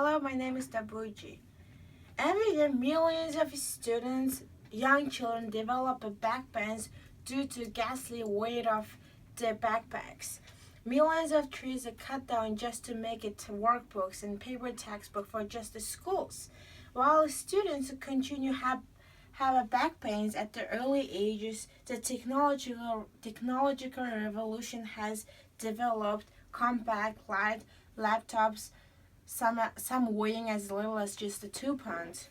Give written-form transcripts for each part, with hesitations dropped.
Hello, my name is Dabuji. Every year, millions of students, young children, develop back pains due to ghastly weight of their backpacks. Millions of trees are cut down just to make it to workbooks and paper textbooks for just the schools, while students continue have a back pains at the early ages. The technological revolution has developed compact, light laptops, some weighing as little as just 2 pounds.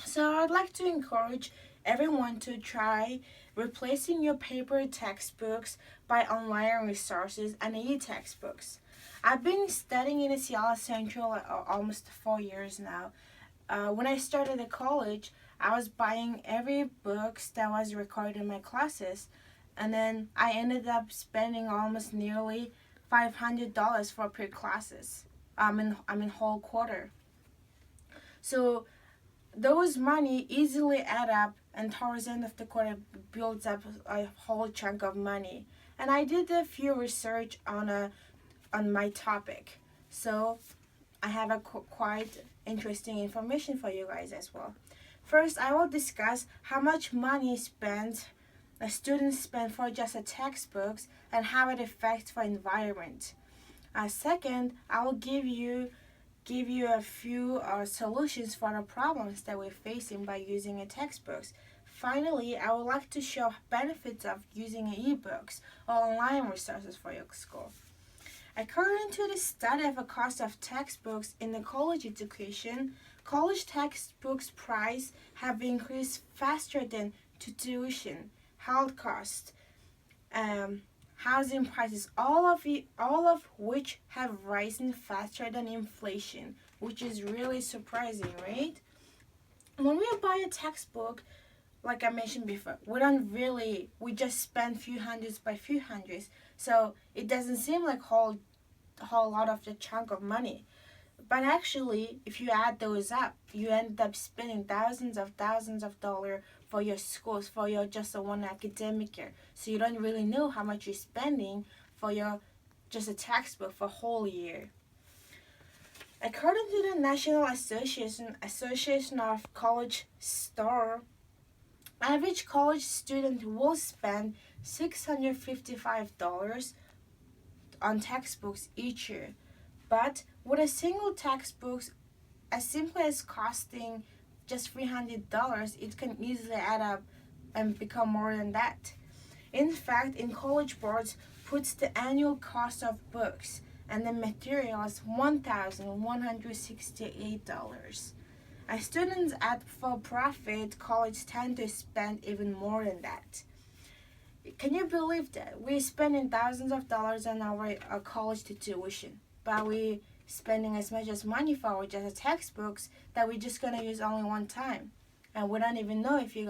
So I'd like to encourage everyone to try replacing your paper textbooks by online resources and e-textbooks. I've been studying in Seattle Central almost 4 years now. When I started at college, I was buying every books that was required in my classes, and then I ended up spending almost nearly $500 for per classes. Whole quarter. So those money easily add up, and towards the end of the quarter builds up a whole chunk of money. And I did a few research on my topic, so I have a quite interesting information for you guys as well. First, I will discuss how much money a student spend for just a textbooks and how it affects for environment. Second, I will give you a few solutions for the problems that we're facing by using a textbooks. Finally, I would like to show benefits of using e-books or online resources for your school. According to the study of the cost of textbooks in the college education, college textbooks price have increased faster than tuition, health costs, housing prices, all of which have risen faster than inflation, which is really surprising, right? When we buy a textbook, like I mentioned before, we just spend few hundreds by few hundreds, so it doesn't seem like whole lot of the chunk of money. But actually, if you add those up, you end up spending thousands of dollars for your schools, for your just one academic year. So you don't really know how much you're spending for your just a textbook for a whole year. According to the National Association of College Store, average college student will spend $655 on textbooks each year. But with a single textbook, as simple as costing just $300, it can easily add up and become more than that. In fact, in College Boards puts the annual cost of books and the materials $1,168. As students at for-profit college tend to spend even more than that. Can you believe that? We're spending thousands of dollars on our college tuition, but we're spending as much as money for our just textbooks that we're just gonna use only one time, and we don't even know if you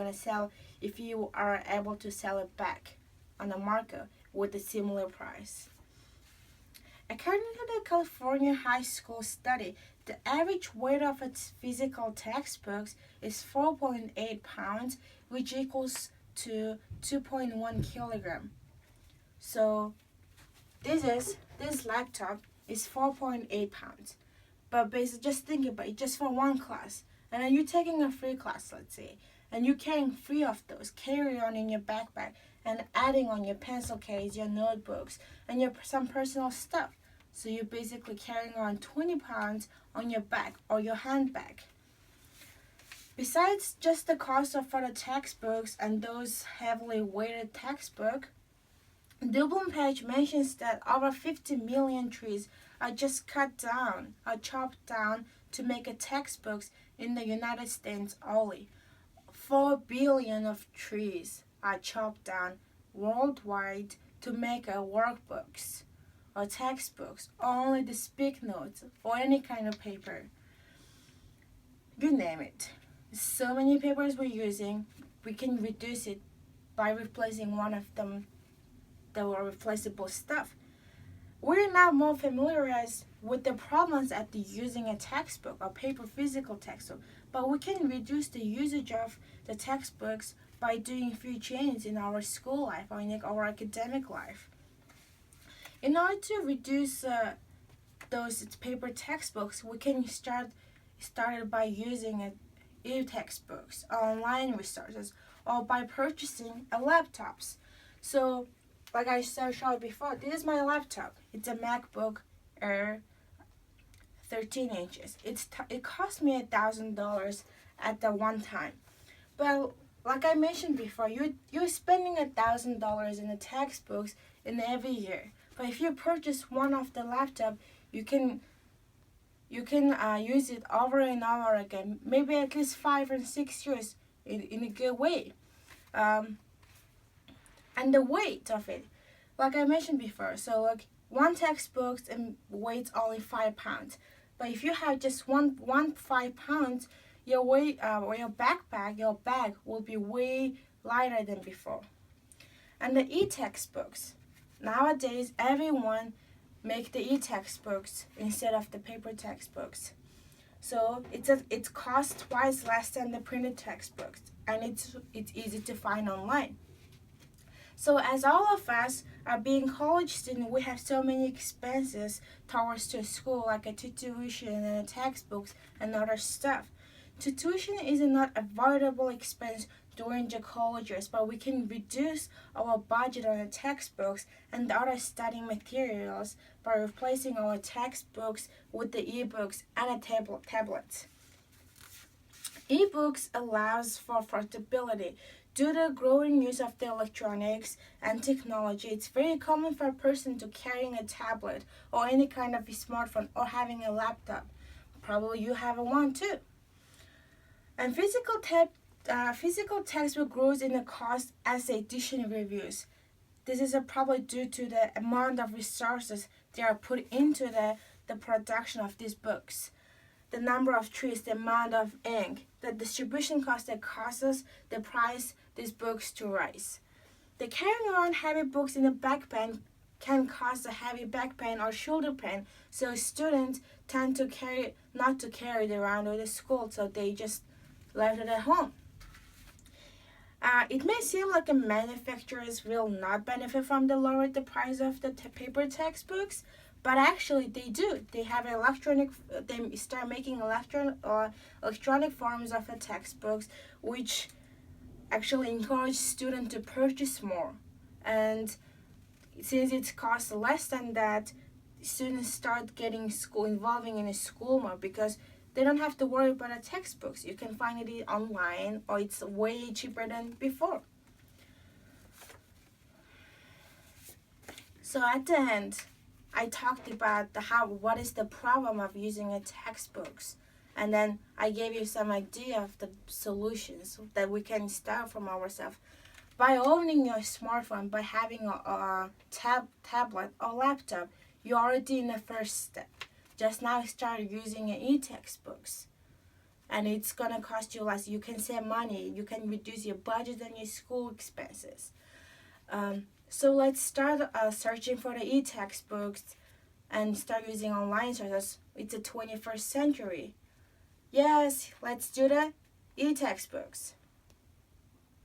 are able to sell it back on the market with a similar price. According to the California high school study, the average weight of its physical textbooks is 4.8 pounds, which equals to 2.1 kilogram. So this laptop is 4.8 pounds. But basically, just think about it, just for one class. And then you're taking a free class, let's say, and you're carrying 3 of those, carry on in your backpack, and adding on your pencil case, your notebooks, and some personal stuff. So you're basically carrying around 20 pounds on your back or your handbag. Besides just the cost for the textbooks and those heavily weighted textbooks, Dublin Page mentions that over 50 million trees are just chopped down to make a textbooks in the United States only. 4 billion of trees are chopped down worldwide to make a workbooks or textbooks, or only the speak notes or any kind of paper. You name it. So many papers we're using, we can reduce it by replacing one of them, the replaceable stuff. We're now more familiarized with the problems at the using a textbook or paper physical textbook, but we can reduce the usage of the textbooks by doing a few changes in our school life or in our academic life. In order to reduce those paper textbooks, we can started by using e-textbooks, online resources, or by purchasing laptops. So, like I showed before, this is my laptop. It's a MacBook Air 13 inches. It cost me $1,000 at the one time. But like I mentioned before, you're spending $1,000 in the textbooks in every year. But if you purchase one of the laptop, you can use it over and over again, maybe at least 5 or 6 years in a good way. And the weight of it, like I mentioned before, so like one textbook weighs only 5 pounds. But if you have just one 5 pounds, your weight or your bag will be way lighter than before. And the e-textbooks, nowadays everyone make the e-textbooks instead of the paper textbooks. So it costs twice less than the printed textbooks, and it's easy to find online. So as all of us are being college students, we have so many expenses towards to school, like a tuition and textbooks and other stuff. Tuition is not a avoidable expense during the college years, but we can reduce our budget on the textbooks and the other study materials by replacing our textbooks with the ebooks and the tablets. Ebooks allows for portability. Due to the growing use of the electronics and technology, it's very common for a person to carrying a tablet or any kind of a smartphone or having a laptop. Probably you have one too. And physical textbook grows in the cost as the edition reviews. This is probably due to the amount of resources they are put into the production of these books. The number of trees, the amount of ink, the distribution cost that causes the price these books to rise. The carrying around heavy books in a backpack can cause a heavy back pain or shoulder pain, so students tend to not to carry it around with the school, so they just left it at home. It may seem like the manufacturers will not benefit from the lower the price of the paper textbooks, but actually they do. They have they start making electronic forms of the textbooks, which actually encourage students to purchase more. And since it costs less than that, students start getting involving in a school more, because they don't have to worry about the textbooks. You can find it online, or it's way cheaper than before. So at the end, I talked about what is the problem of using a textbooks, and then I gave you some idea of the solutions that we can start from ourselves. By owning your smartphone, by having a tablet or laptop, you're already in the first step. Just now start using e-textbooks, and it's gonna cost you less. You can save money. You can reduce your budget and your school expenses. So let's start searching for the e-textbooks and start using online sources. It's the 21st century. Yes, let's do the e-textbooks.